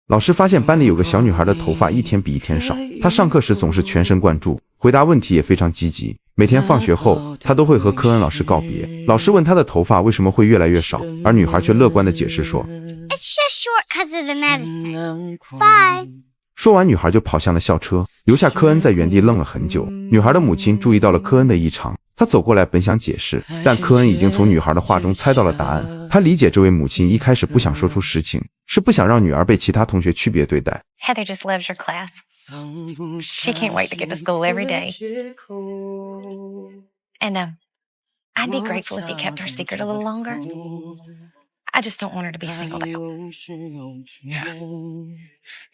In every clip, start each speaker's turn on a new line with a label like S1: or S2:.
S1: 老师发现班里有个小女孩的头发一天比一天少，她上课时总是全神贯注，回答问题也非常积极。每天放学后，她都会和科恩老师告别。老师问她的头发为什么会越来越少，而女孩却乐观地解释说
S2: It's just short because of the medicine. Bye.
S1: 说完，女孩就跑向了校车，留下科恩在原地愣了很久。女孩的母亲注意到了科恩的异常，她走过来本想解释，但科恩已经从女孩的话中猜到了答案。他理解这位母亲一开始不想说出实情，是不想让女儿被其他同学区别对待。
S3: Heather just loves your class. She can't wait to get to school every day. And I'd be grateful if you kept her secret a little longer. I just don't want her to be singled out.
S4: Yeah.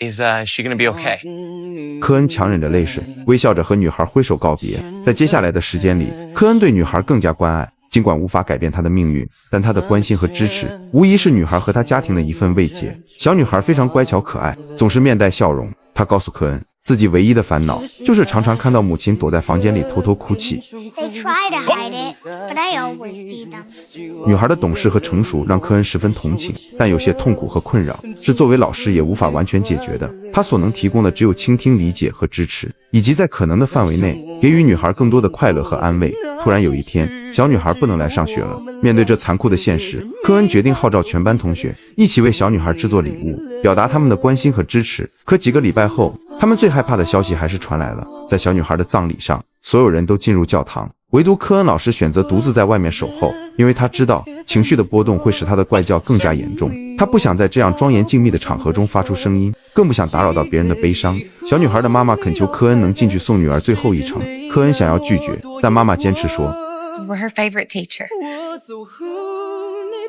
S4: Is she gonna be okay?
S1: 科恩强忍着泪水，微笑着和女孩挥手告别。在接下来的时间里，科恩对女孩更加关爱。尽管无法改变她的命运，但他的关心和支持无疑是女孩和她家庭的一份慰藉。小女孩非常乖巧可爱，总是面带笑容。她告诉科恩，自己唯一的烦恼就是常常看到母亲躲在房间里偷偷哭泣。
S2: They try to hide it, but I always see them.
S1: 女孩的懂事和成熟让科恩十分同情，但有些痛苦和困扰是作为老师也无法完全解决的。他所能提供的只有倾听、理解和支持，以及在可能的范围内给予女孩更多的快乐和安慰。突然有一天，小女孩不能来上学了。面对这残酷的现实，科恩决定号召全班同学一起为小女孩制作礼物，表达他们的关心和支持。可几个礼拜后，他们最害怕的消息还是传来了。在小女孩的葬礼上，所有人都进入教堂，唯独科恩老师选择独自在外面守候，因为他知道情绪的波动会使他的怪叫更加严重。他不想在这样庄严静谧的场合中发出声音，更不想打扰到别人的悲伤。小女孩的妈妈恳求科恩能进去送女儿最后一程，科恩想要拒绝，但妈妈坚持说
S3: You were her favorite teacher.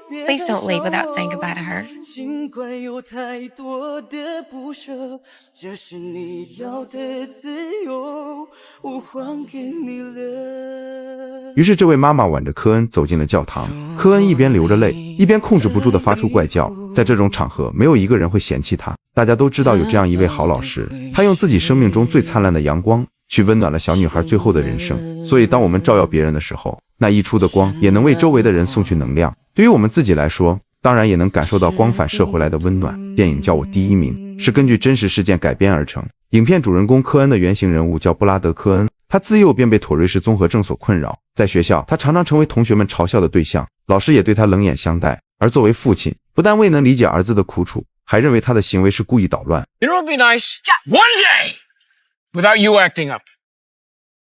S3: Please don't leave without saying goodbye to her.
S5: 尽管有太多的不舍，这是你要的自由，我还给你了。
S1: 于是这位妈妈挽着科恩走进了教堂，科恩一边流着泪，一边控制不住地发出怪叫。在这种场合，没有一个人会嫌弃他，大家都知道有这样一位好老师，他用自己生命中最灿烂的阳光去温暖了小女孩最后的人生。所以当我们照耀别人的时候，那溢出的光也能为周围的人送去能量。对于我们自己来说，当然也能感受到光反射回来的温暖。电影叫我第一名是根据真实事件改编而成。影片主人公科恩的原型人物叫布拉德·科恩，他自幼便被妥瑞氏综合症所困扰，在学校他常常成为同学们嘲笑的对象，老师也对他冷眼相待。而作为父亲，不但未能理解儿子的苦楚，还认为他的行为是故意捣乱。
S4: You know what'd be nice? One day without you acting up.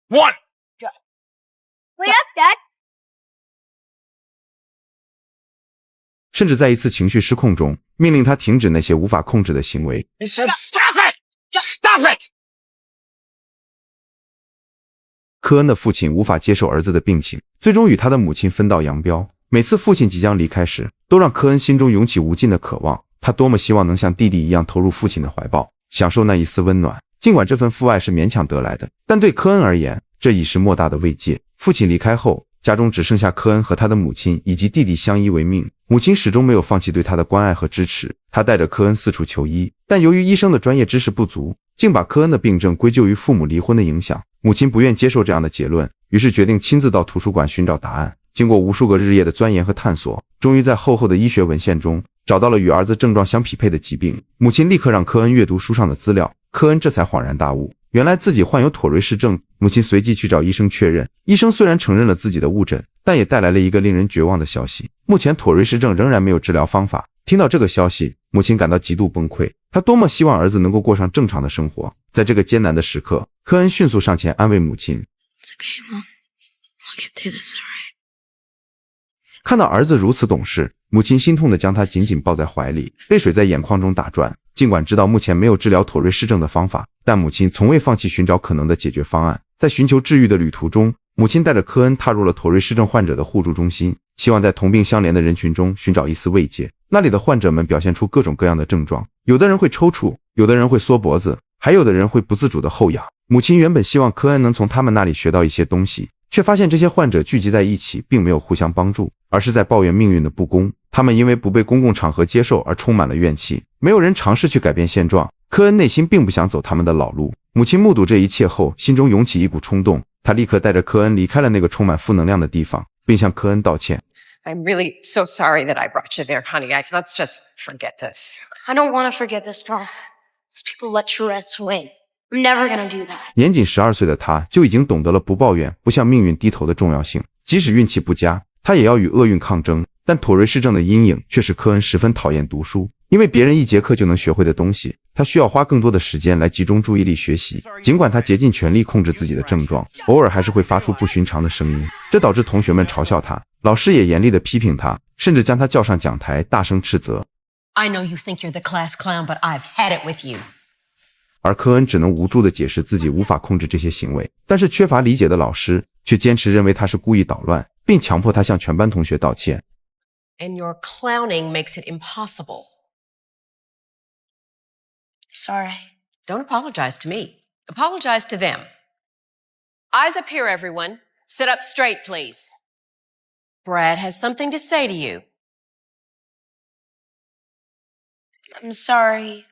S4: One.
S2: Wait up, Dad.
S1: 甚至在一次情绪失控中，命令他停止那些无法控制的行为。
S4: He said, "Stop it! Stop it!"
S1: 科恩的父亲无法接受儿子的病情，最终与他的母亲分道扬镳。每次父亲即将离开时，都让科恩心中涌起无尽的渴望。他多么希望能像弟弟一样投入父亲的怀抱，享受那一丝温暖。尽管这份父爱是勉强得来的，但对科恩而言，这已是莫大的慰藉。父亲离开后，家中只剩下科恩和他的母亲以及弟弟相依为命。母亲始终没有放弃对他的关爱和支持，他带着科恩四处求医，但由于医生的专业知识不足，竟把科恩的病症归咎于父母离婚的影响。母亲不愿接受这样的结论，于是决定亲自到图书馆寻找答案。经过无数个日夜的钻研和探索，终于在厚厚的医学文献中找到了与儿子症状相匹配的疾病。母亲立刻让科恩阅读书上的资料，科恩这才恍然大悟，原来自己患有妥瑞氏症。母亲随即去找医生确认，医生虽然承认了自己的误诊，但也带来了一个令人绝望的消息：目前妥瑞氏症仍然没有治疗方法。听到这个消息，母亲感到极度崩溃，她多么希望儿子能够过上正常的生活。在这个艰难的时刻，科恩迅速上前安慰母亲。
S6: It's okay, Mom. I'll get through this, all right?
S1: 看到儿子如此懂事，母亲心痛地将他紧紧抱在怀里，泪水在眼眶中打转。尽管知道目前没有治疗妥瑞氏症的方法，但母亲从未放弃寻找可能的解决方案。在寻求治愈的旅途中，母亲带着科恩踏入了妥瑞氏症患者的互助中心，希望在同病相怜的人群中寻找一丝慰藉。那里的患者们表现出各种各样的症状，有的人会抽搐，有的人会缩脖子，还有的人会不自主的后仰。母亲原本希望科恩能从他们那里学到一些东西，却发现这些患者聚集在一起并没有互相帮助，而是在抱怨命运的不公。他们因为不被公共场合接受而充满了怨气，没有人尝试去改变现状。科恩内心并不想走他们的老路。母亲目睹这一切后，心中涌起一股冲动，她立刻带着科恩离开了那个充满负能量的地方，并向科恩道歉。
S7: I'm really so sorry that I brought you there, honey. Let's just forget this.
S2: I don't want to forget this, Paul. These people let Tourette's win. I'm never gonna do that.
S1: 年仅12岁的他就已经懂得了不抱怨、不向命运低头的重要性。即使运气不佳，他也要与厄运抗争。但妥瑞氏症的阴影却使科恩十分讨厌读书，因为别人一节课就能学会的东西，他需要花更多的时间来集中注意力学习。尽管他竭尽全力控制自己的症状，偶尔还是会发出不寻常的声音，这导致同学们嘲笑他，老师也严厉地批评他，甚至将他叫上讲台，大声斥责。
S8: I know you think you're the class clown, but I've had it with you.
S1: 而科恩只能无助地解释自己无法控制这些行为，但是缺乏理解的老师却坚持认为他是故意捣乱，并强迫他向全班同学道歉。
S8: And your clowning makes it impossible.
S2: Sorry.
S8: Don't apologize to me. Apologize to them. Eyes up here, everyone. Sit up straight, please. Brad has something to say to you.
S2: I'm sorry.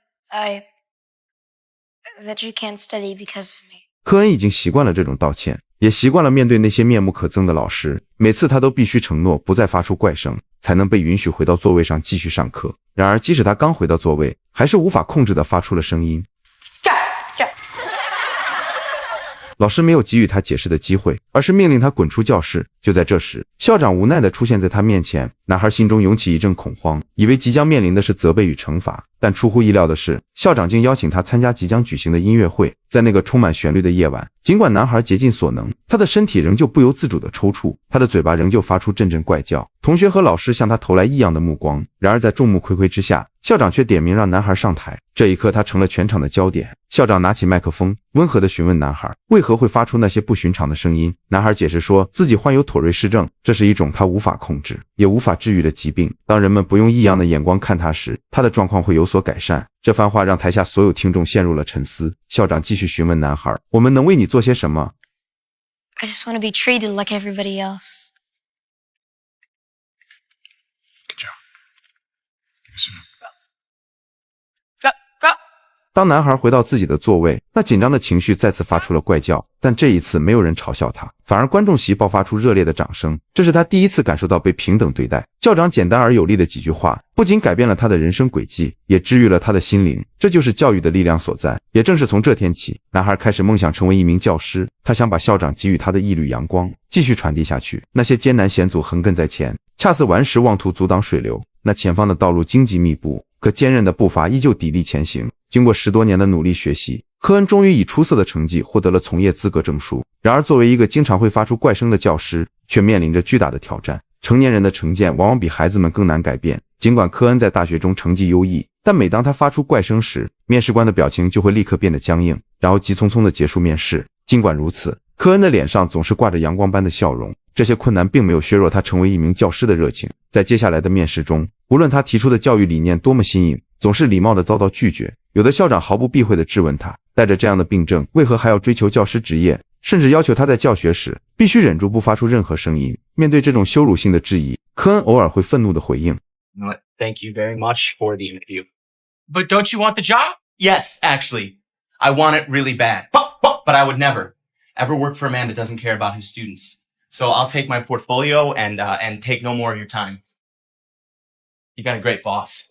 S2: That you can't study because of me.
S1: 科恩已经习惯了这种道歉，也习惯了面对那些面目可憎的老师，每次他都必须承诺不再发出怪声，才能被允许回到座位上继续上课。然而即使他刚回到座位，还是无法控制地发出了声音。老师没有给予他解释的机会，而是命令他滚出教室。就在这时，校长无奈地出现在他面前，男孩心中涌起一阵恐慌，以为即将面临的是责备与惩罚，但出乎意料的是，校长竟邀请他参加即将举行的音乐会。在那个充满旋律的夜晚，尽管男孩竭尽所能，他的身体仍旧不由自主地抽搐，他的嘴巴仍旧发出阵阵怪叫。同学和老师向他投来异样的目光，然而在众目睽睽之下，校长却点名让男孩上台。这一刻，他成了全场的焦点。校长拿起麦克风，温和地询问男孩为何会发出那些不寻常的声音。男孩解释说自己患有妥瑞氏症，这是一种他无法控制也无法治愈的疾病。当人们不用异样的眼光看他时，他的状况会有所改善。这番话让台下所有听众陷入了沉思。校长继续询问男孩，我们能为你做些什么？
S2: I just want to be treated like everybody else.
S4: Good job. Listen up.
S1: 当男孩回到自己的座位，那紧张的情绪再次发出了怪叫，但这一次没有人嘲笑他，反而观众席爆发出热烈的掌声。这是他第一次感受到被平等对待。校长简单而有力的几句话，不仅改变了他的人生轨迹，也治愈了他的心灵。这就是教育的力量所在。也正是从这天起，男孩开始梦想成为一名教师，他想把校长给予他的一缕阳光继续传递下去。那些艰难险阻横亘在前，恰似顽石妄图阻挡水流。那前方的道路荆棘密布，可坚韧的步伐依旧砥砺前行。经过10多年的努力学习，科恩终于以出色的成绩获得了从业资格证书。然而作为一个经常会发出怪声的教师，却面临着巨大的挑战。成年人的成见往往比孩子们更难改变。尽管科恩在大学中成绩优异，但每当他发出怪声时，面试官的表情就会立刻变得僵硬，然后急匆匆地结束面试。尽管如此，科恩的脸上总是挂着阳光般的笑容。这些困难并没有削弱他成为一名教师的热情。在接下来的面试中，无论他提出的教育理念多么新颖，总是礼貌地遭到拒绝。有的校长毫不避讳地质问他，带着这样的病症，为何还要追求教师职业，甚至要求他在教学时必须忍住不发出任何声音。面对这种羞辱性的质疑，科恩偶尔会愤怒地回应
S9: You know what? Thank you very much for the interview.
S4: But don't you want the job?
S9: Yes, actually. I want it really bad. But I would never, ever work for a man that doesn't care about his students. So I'll take my portfolio and take no more of your time. You got a great boss.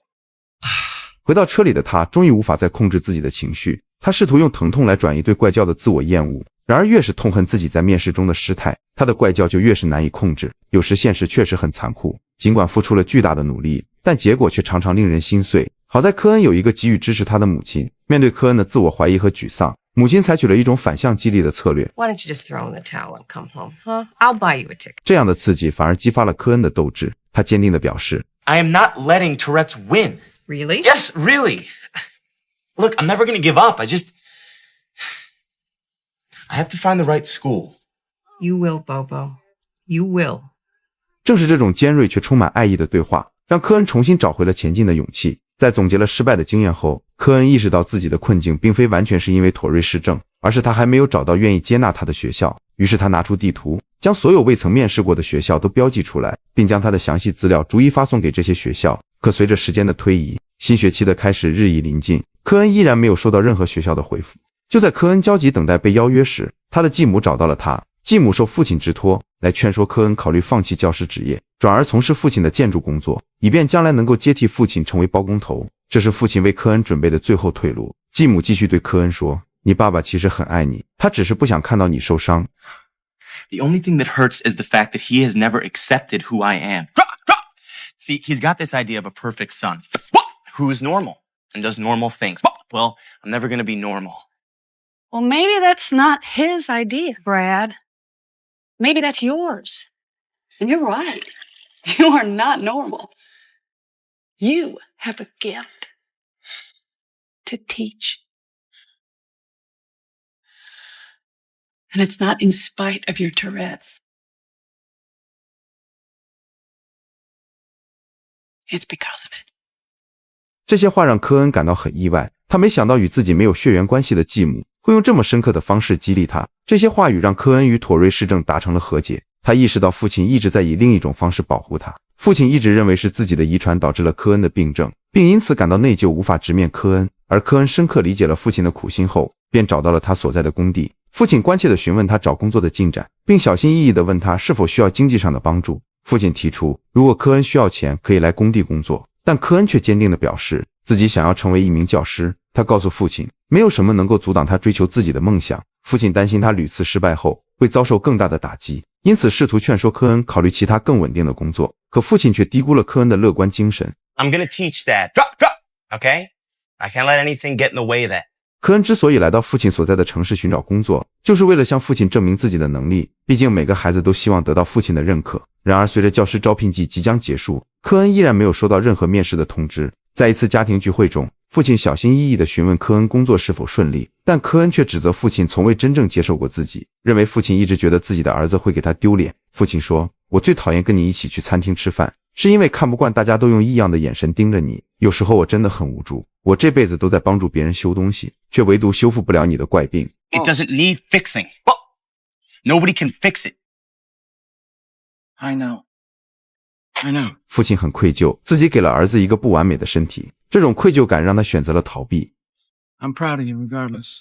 S1: 回到车里的他终于无法再控制自己的情绪，他试图用疼痛来转移对怪叫的自我厌恶。然而越是痛恨自己在面试中的失态，他的怪叫就越是难以控制。有时现实确实很残酷，尽管付出了巨大的努力，但结果却常常令人心碎。好在科恩有一个给予支持他的母亲。面对科恩的自我怀疑和沮丧，母亲采取了一种反向激励的策略。
S7: Why don't you just throw in the towel and come home, huh? I'll buy you a ticket.
S1: 这样的刺激反而激发了科恩的斗志。他坚定地表示
S9: I am not letting Tourette's win.
S7: Really?
S9: Yes, really. Look, I'm never going to give up. I have to find the right school.
S7: You will, Bobo. You will.
S1: 正是这种尖锐却充满爱意的对话，让科恩重新找回了前进的勇气。在总结了失败的经验后，科恩意识到自己的困境并非完全是因为妥瑞氏症，而是他还没有找到愿意接纳他的学校。于是他拿出地图，将所有未曾面试过的学校都标记出来，并将他的详细资料逐一发送给这些学校。可随着时间的推移，新学期的开始日益临近，科恩依然没有收到任何学校的回复。就在科恩焦急等待被邀约时，他的继母找到了他，继母受父亲之托来劝说科恩考虑放弃教师职业，转而从事父亲的建筑工作，以便将来能够接替父亲成为包工头。这是父亲为科恩准备的最后退路。继母继续对科恩说，你爸爸其实很爱你，他只是不想看到你受伤。
S9: The only thing that hurts is the fact that he has never accepted who I am. See, he's got this idea of a perfect son who's normal and does normal things. Well, I'm never going to be normal.
S10: Well, maybe that's not his idea, Brad. Maybe that's yours. And you're right. You are not normal. You have a gift to teach. And it's not in spite of your Tourette's. It's because of it.
S1: 这些话让科恩感到很意外，他没想到与自己没有血缘关系的继母会用这么深刻的方式激励他。这些话语让科恩与妥瑞氏症达成了和解。他意识到父亲一直在以另一种方式保护他，父亲一直认为是自己的遗传导致了科恩的病症，并因此感到内疚，无法直面科恩。而科恩深刻理解了父亲的苦心后，便找到了他所在的工地。父亲关切地询问他找工作的进展，并小心翼翼地问他是否需要经济上的帮助。父亲提出，如果科恩需要钱，可以来工地工作，但科恩却坚定地表示自己想要成为一名教师。他告诉父亲，没有什么能够阻挡他追求自己的梦想。父亲担心他屡次失败后会遭受更大的打击，因此试图劝说科恩考虑其他更稳定的工作。可父亲却低估了科恩的乐观精神。
S9: I'm gonna teach, Dad. Drop. Okay? I can't let anything get in the way of that.
S1: 科恩之所以来到父亲所在的城市寻找工作，就是为了向父亲证明自己的能力。毕竟每个孩子都希望得到父亲的认可。然而随着教师招聘季即将结束，科恩依然没有收到任何面试的通知。在一次家庭聚会中，父亲小心翼翼地询问科恩工作是否顺利，但科恩却指责父亲从未真正接受过自己，认为父亲一直觉得自己的儿子会给他丢脸。父亲说，我最讨厌跟你一起去餐厅吃饭，是因为看不惯大家都用异样的眼神盯着你，有时候我真的很无助。我这辈子都在帮助别人修东西，却唯独修复不了你的怪病。
S9: It doesn't need fixing. Nobody can fix it. I know.
S1: 父亲很愧疚，自己给了儿子一个不完美的身体，这种愧疚感让他选择了逃避。
S4: I'm proud of you regardless.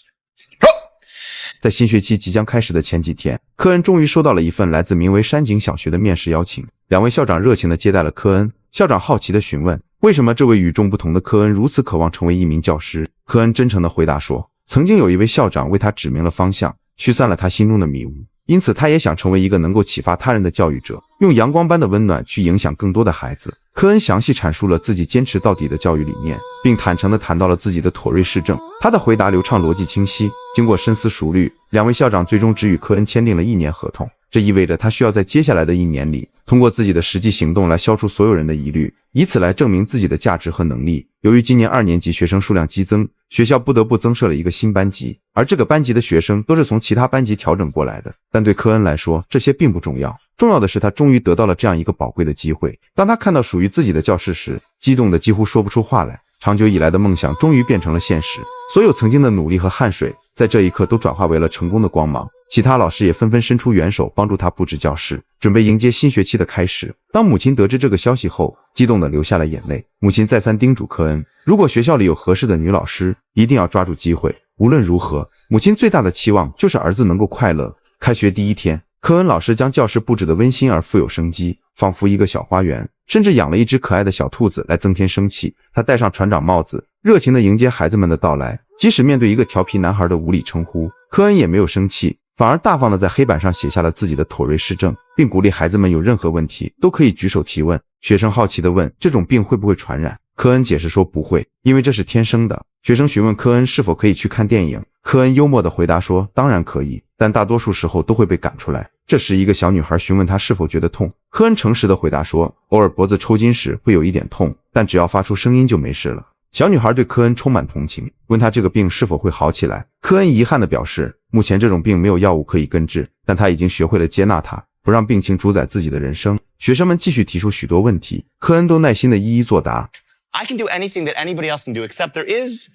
S1: 在新学期即将开始的前几天，科恩终于收到了一份来自名为山景小学的面试邀请。两位校长热情地接待了科恩。校长好奇地询问，为什么这位与众不同的科恩如此渴望成为一名教师？科恩真诚地回答说，曾经有一位校长为他指明了方向，驱散了他心中的迷雾，因此他也想成为一个能够启发他人的教育者，用阳光般的温暖去影响更多的孩子。科恩详细阐述了自己坚持到底的教育理念，并坦诚地谈到了自己的妥瑞氏症。他的回答流畅，逻辑清晰。经过深思熟虑，两位校长最终只与科恩签订了1年合同。这意味着他需要在接下来的1年里，通过自己的实际行动来消除所有人的疑虑，以此来证明自己的价值和能力。由于今年2年级学生数量激增，学校不得不增设了一个新班级，而这个班级的学生都是从其他班级调整过来的。但对科恩来说，这些并不重要，重要的是他终于得到了这样一个宝贵的机会。当他看到属于自己的教室时，激动得几乎说不出话来。长久以来的梦想终于变成了现实，所有曾经的努力和汗水在这一刻都转化为了成功的光芒。其他老师也纷纷伸出援手，帮助他布置教室，准备迎接新学期的开始。当母亲得知这个消息后，激动地流下了眼泪。母亲再三叮嘱科恩，如果学校里有合适的女老师，一定要抓住机会。无论如何，母亲最大的期望就是儿子能够快乐。开学第1天，科恩老师将教室布置得温馨而富有生机，仿佛一个小花园，甚至养了一只可爱的小兔子来增添生气。他戴上船长帽子，热情地迎接孩子们的到来。即使面对一个调皮男孩的无理称呼，科恩也没有生气，反而大方地在黑板上写下了自己的妥瑞氏症，并鼓励孩子们有任何问题都可以举手提问。学生好奇地问，这种病会不会传染？科恩解释说不会，因为这是天生的。学生询问科恩是否可以去看电影，科恩幽默地回答说，当然可以，但大多数时候都会被赶出来。这时一个小女孩询问他是否觉得痛，科恩诚实地回答说，偶尔脖子抽筋时会有一点痛，但只要发出声音就没事了。小女孩对科恩充满同情，问他这个病是否会好起来。科恩遗憾地表示，目前这种病没有药物可以根治，但他已经学会了接纳它，不让病情主宰自己的人生。学生们继续提出许多问题，科恩都耐心地一一作答。
S9: I can do anything that anybody else can do, except there is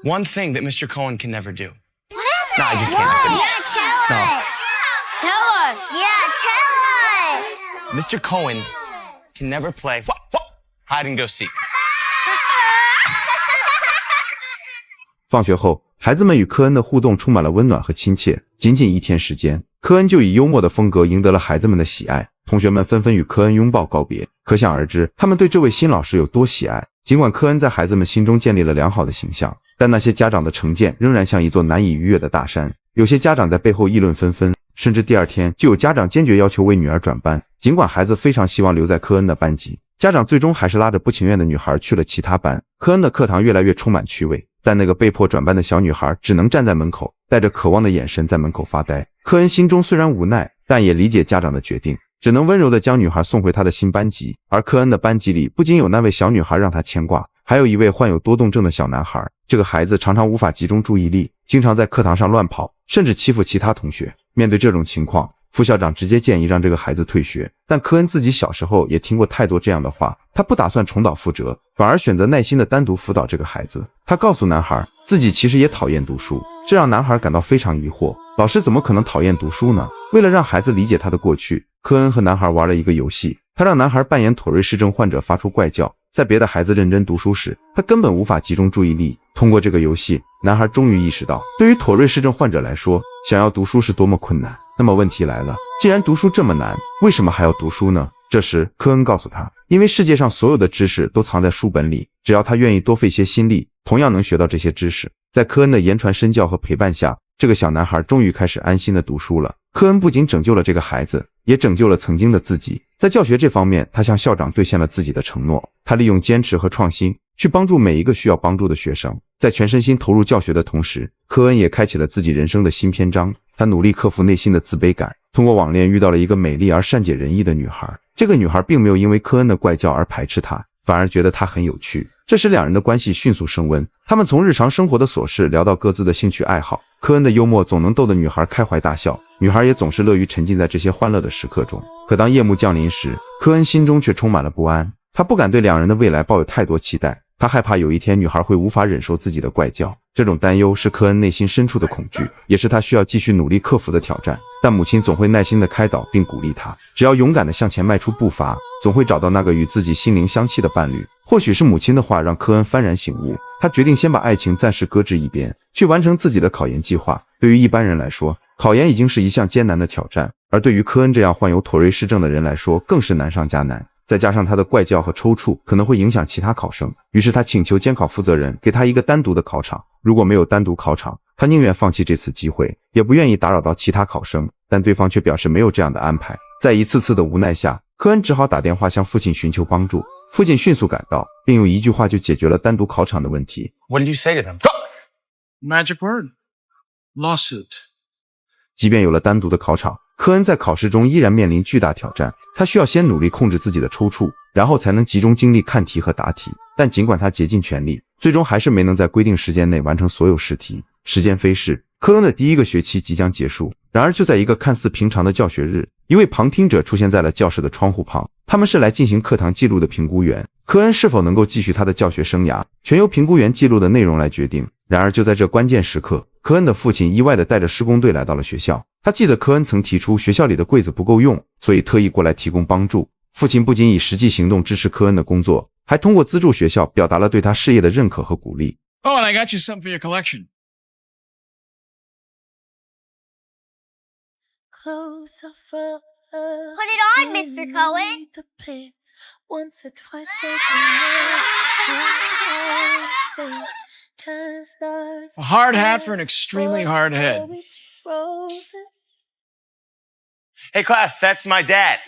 S9: one thing that Mr. Cohen can never do.
S2: What is it?
S9: No, I just can't.
S2: Yeah, tell us. Tell us. Yeah, tell us.
S9: Mr. Cohen can never play hide and go seek.
S1: 放学后，孩子们与科恩的互动充满了温暖和亲切。仅仅1天时间，科恩就以幽默的风格赢得了孩子们的喜爱，同学们纷纷与科恩拥抱告别，可想而知他们对这位新老师有多喜爱。尽管科恩在孩子们心中建立了良好的形象，但那些家长的成见仍然像一座难以逾越的大山。有些家长在背后议论纷纷，甚至第二天就有家长坚决要求为女儿转班。尽管孩子非常希望留在科恩的班级，家长最终还是拉着不情愿的女孩去了其他班。科恩的课堂越来越充满趣味，但那个被迫转班的小女孩只能站在门口，带着渴望的眼神在门口发呆。科恩心中虽然无奈，但也理解家长的决定，只能温柔地将女孩送回她的新班级。而科恩的班级里不仅有那位小女孩让他牵挂，还有一位患有多动症的小男孩。这个孩子常常无法集中注意力，经常在课堂上乱跑，甚至欺负其他同学。面对这种情况，副校长直接建议让这个孩子退学。但科恩自己小时候也听过太多这样的话，他不打算重蹈覆辙，反而选择耐心地单独辅导这个孩子。他告诉男孩自己其实也讨厌读书，这让男孩感到非常疑惑，老师怎么可能讨厌读书呢？为了让孩子理解他的过去，科恩和男孩玩了一个游戏，他让男孩扮演妥瑞氏症患者发出怪叫，在别的孩子认真读书时，他根本无法集中注意力。通过这个游戏，男孩终于意识到，对于妥瑞氏症患者来说，想要读书是多么困难。那么问题来了，既然读书这么难，为什么还要读书呢？这时科恩告诉他，因为世界上所有的知识都藏在书本里，只要他愿意多费些心力，同样能学到这些知识。在科恩的言传身教和陪伴下，这个小男孩终于开始安心地读书了。科恩不仅拯救了这个孩子，也拯救了曾经的自己。在教学这方面，他向校长兑现了自己的承诺，他利用坚持和创新去帮助每一个需要帮助的学生。在全身心投入教学的同时，科恩也开启了自己人生的新篇章。他努力克服内心的自卑感，通过网恋遇到了一个美丽而善解人意的女孩。这个女孩并没有因为科恩的怪叫而排斥他，反而觉得他很有趣，这使两人的关系迅速升温。他们从日常生活的琐事聊到各自的兴趣爱好，科恩的幽默总能逗得女孩开怀大笑，女孩也总是乐于沉浸在这些欢乐的时刻中。可当夜幕降临时，科恩心中却充满了不安，他不敢对两人的未来抱有太多期待，他害怕有一天女孩会无法忍受自己的怪叫。这种担忧是科恩内心深处的恐惧，也是他需要继续努力克服的挑战。但母亲总会耐心地开导并鼓励他，只要勇敢地向前迈出步伐，总会找到那个与自己心灵相契的伴侣。或许是母亲的话让科恩幡然醒悟，他决定先把爱情暂时搁置一边，去完成自己的考研计划。对于一般人来说，考研已经是一项艰难的挑战，而对于科恩这样患有妥瑞氏症的人来说，更是难上加难。再加上他的怪叫和抽搐可能会影响其他考生，于是他请求监考负责人给他一个单独的考场，如果没有单独考场，他宁愿放弃这次机会，也不愿意打扰到其他考生，但对方却表示没有这样的安排。在一次次的无奈下，科恩只好打电话向父亲寻求帮助。父亲迅速赶到，并用一句话就解决了单独考场的问题。
S4: What did you say to them? Magic word. Lawsuit.
S1: 即便有了单独的考场，科恩在考试中依然面临巨大挑战，他需要先努力控制自己的抽搐，然后才能集中精力看题和答题。但尽管他竭尽全力，最终还是没能在规定时间内完成所有试题。时间飞逝，科恩的第一个学期即将结束。然而就在一个看似平常的教学日，一位旁听者出现在了教室的窗户旁，他们是来进行课堂记录的评估员。科恩是否能够继续他的教学生涯，全由评估员记录的内容来决定。然而就在这关键时刻，科恩的父亲意外地带着施工队来到了学校。他记得科恩曾提出学校里的柜子不够用，所以特意过来提供帮助。父亲不仅以实际行动支持科恩的工作，还通过资助学校表达了对他事业的认可和鼓励。
S4: Oh, and I got you something for your collection.
S5: Close the front.
S2: Put it on, Mr. Cohen.
S5: The pain. Once or twice
S4: A hard hat for an extremely hard head.
S9: Hey class, that's my dad.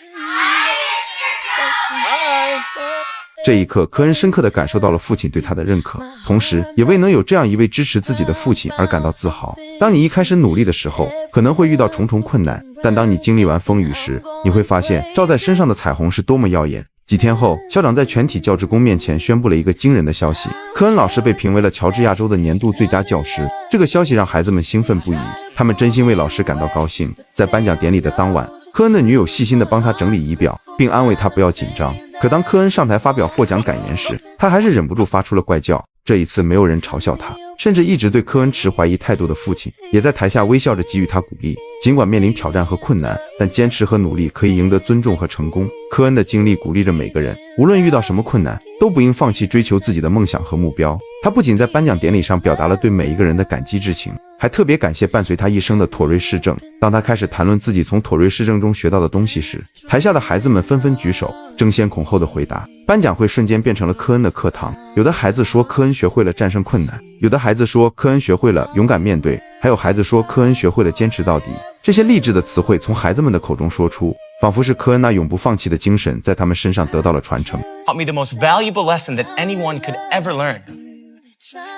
S1: 这一刻，科恩深刻地感受到了父亲对他的认可，同时也为能有这样一位支持自己的父亲而感到自豪。当你一开始努力的时候，可能会遇到重重困难，但当你经历完风雨时，你会发现照在身上的彩虹是多么耀眼。几天后，校长在全体教职工面前宣布了一个惊人的消息：科恩老师被评为了乔治亚州的年度最佳教师。这个消息让孩子们兴奋不已，他们真心为老师感到高兴。在颁奖典礼的当晚，科恩的女友细心地帮他整理仪表，并安慰他不要紧张。可当科恩上台发表获奖感言时，他还是忍不住发出了怪叫。这一次没有人嘲笑他，甚至一直对科恩持怀疑态度的父亲也在台下微笑着给予他鼓励。尽管面临挑战和困难，但坚持和努力可以赢得尊重和成功。科恩的经历鼓励着每个人，无论遇到什么困难，都不应放弃追求自己的梦想和目标。他不仅在颁奖典礼上表达了对每一个人的感激之情，还特别感谢伴随他一生的妥瑞氏症。当他开始谈论自己从妥瑞氏症中学到的东西时，台下的孩子们纷纷举手，争先恐后的回答。颁奖会瞬间变成了科恩的课堂，有的孩子说科恩学会了战胜困难，有的孩子说科恩学会了勇敢面对，还有孩子说科恩学会了坚持到底。这些励志的词汇从孩子们的口中说出，仿佛是科恩那永不放弃的精神在他们身上得到了传承。
S9: Taught me the most valuable lesson that anyone could ever learn.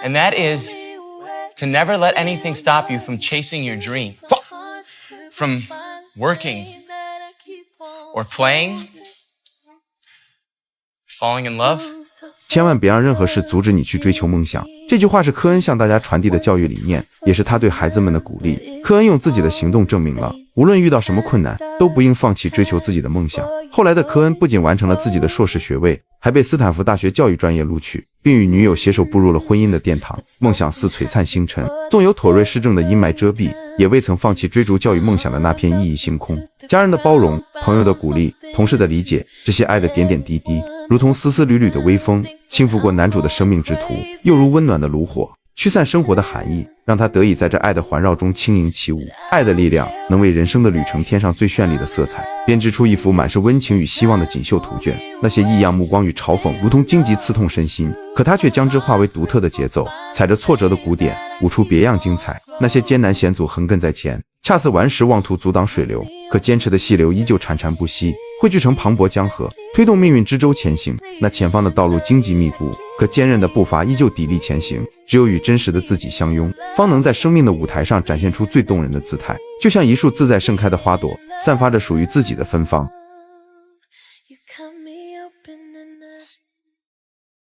S9: And that is to never let anything stop you from chasing your dream. From working or playing, falling in love.
S1: 千万别让任何事阻止你去追求梦想。这句话是科恩向大家传递的教育理念，也是他对孩子们的鼓励。科恩用自己的行动证明了，无论遇到什么困难，都不应放弃追求自己的梦想。后来的科恩不仅完成了自己的硕士学位，还被斯坦福大学教育专业录取，并与女友携手步入了婚姻的殿堂。梦想似璀璨星辰，纵有妥瑞氏症的阴霾遮蔽，也未曾放弃追逐教育梦想的那片熠熠星空。家人的包容，朋友的鼓励，同事的理解，这些爱的点点滴滴，如同丝丝缕缕的微风，轻拂过男主的生命之途，又如温暖的炉火，驱散生活的寒意，让他得以在这爱的环绕中轻盈起舞。爱的力量能为人生的旅程添上最绚丽的色彩，编织出一幅满是温情与希望的锦绣图卷。那些异样目光与嘲讽如同荆棘刺痛身心，可他却将之化为独特的节奏，踩着挫折的鼓点，舞出别样精彩。那些艰难险阻横亘在前，恰似顽石妄图阻挡水流，可坚持的细流依旧潺潺不息，汇聚成磅礴江河，推动命运之舟前行。那前方的道路荆棘密布，可坚韧的步伐依旧砥砺前行。只有与真实的自己相拥，方能在生命的舞台上展现出最动人的姿态。就像一束自在盛开的花朵，散发着属于自己的芬芳，